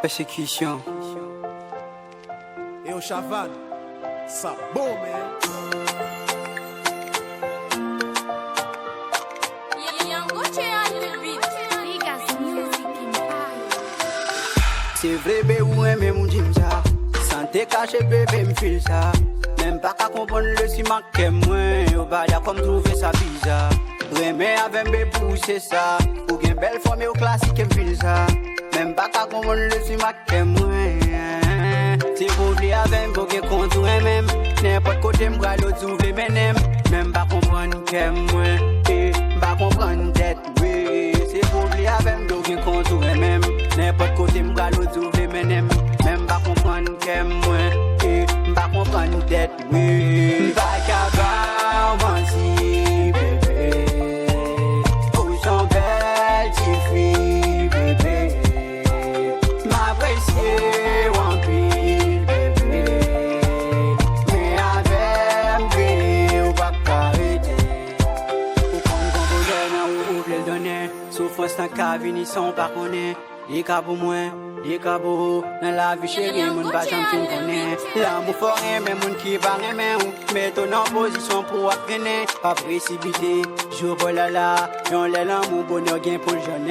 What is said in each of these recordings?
Persécution. Et au Chavannes, ça bon, man. C'est vrai, bébé, ou même mon dim ça. Santé caché, bébé, m'file ça. Même pas qu'à comprendre le si marqué moins. Au bas, y'a comme trouver ça bizarre. Remets avec bébé, pousser ça. Ou bien belle forme au classique, m'file ça. Même pas qu'à comprendre le si marqué moins. Si vous voulez avec un bouquet contre même. N'importe côté, m'bras l'autre, ouvre menem. Même pas comprendre qu'elle moins. Pas comprendre tête, oui. Si vous voulez avec un bouquet contre même. N'importe côté, m'bras l'autre, ouvre menem. Même pas comprendre qu'elle moins. Pas comprendre tête, oui. Pas qu'à si bébé. Où sont belles, tu filles, bébé. M'apprécier, en pile, bébé. Mais avec bébé, ou pas arrêter. Ou comme qu'on vous le donner. Souffrance dans la vie, ils sont pas connus. Les cas pour moi. Les cabos, dans la vie chérie, mon pas j'en fin connaît. L'amour fort, mais mon qui va aimer ou mettre en position pour apprendre. Pas précipiter, jour pour la, on l'aime mon bonheur gain pour le jeune.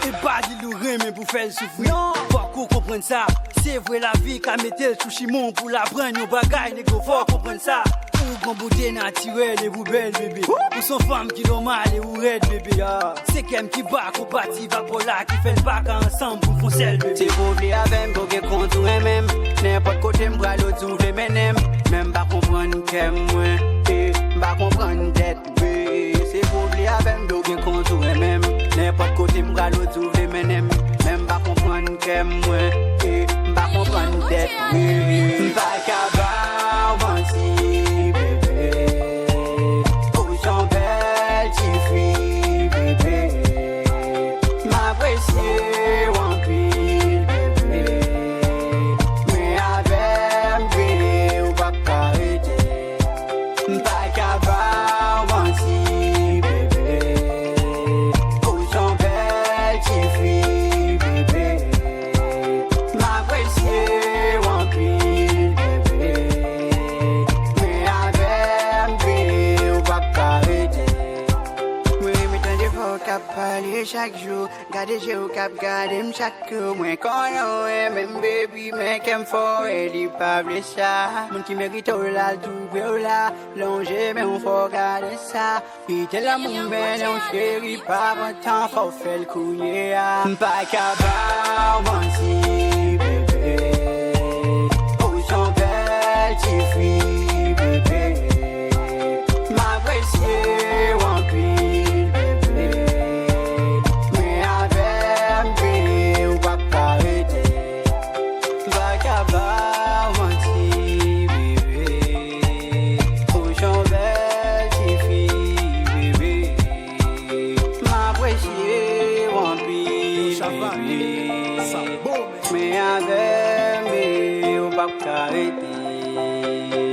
Et pas dit l'oreille, mais pour faire souffrir. Faut qu'on comprenne ça. C'est vrai la vie, qu'à mettre le chouchimon pour la prendre, nos bagailles, les gros, faut comprendre ça. Ou grand beauté naturelle et vous belle bébé. Ou son femme qui l'ont mal et ou red bébé. C'est qu'elle qui bat, qu'on bâtit, va pour là, qui fait le bac ensemble pour foncer le bébé. Si vous voulez avec un bouquet contre même. N'importe côté, m'bras l'autre, ouvre menem. Même pas comprendre qu'elle moins. Pas comprendre tête, oui. Si vous voulez avec un bouquet contre même. N'importe côté, m'bras l'autre, ouvre menem. Même pas comprendre qu'elle moins. Pas comprendre tête, oui. Pas qu'à si bébé. Où sont belles, tu filles, bébé. M'apprécier, en pile, bébé. Mais avec bébé, ou pas arrêter. Pas qu'à si bébé. Où sont belles, tu filles, bébé. M'apprécier, en pile, bébé. Mais avec bébé, ou pas arrêter. Oui, mais t'en des fois qu'à parler chaque jour. Gardez j'ai au cap, gardez chaque jour. Moi, quand on est même baby, mais qu'elle me faut, et dit pas ça. Mon qui mérite au là, tout au là. Longer, mais on faut garder ça. Puis t'es l'amour, mais non, chérie, pas bon temps, faut faire le couiller. Pas qu'à si bébé. Où sont belles, tu filles, bébé. M'apprécier, en pile, bébé. Mais avec bébé, ou pas arrêter. Pas qu'à si bébé. Où sont belles, tu filles, bébé. M'apprécier, en pile, bébé. Ça bon, man. Mais avec bébé, ou pas arrêter.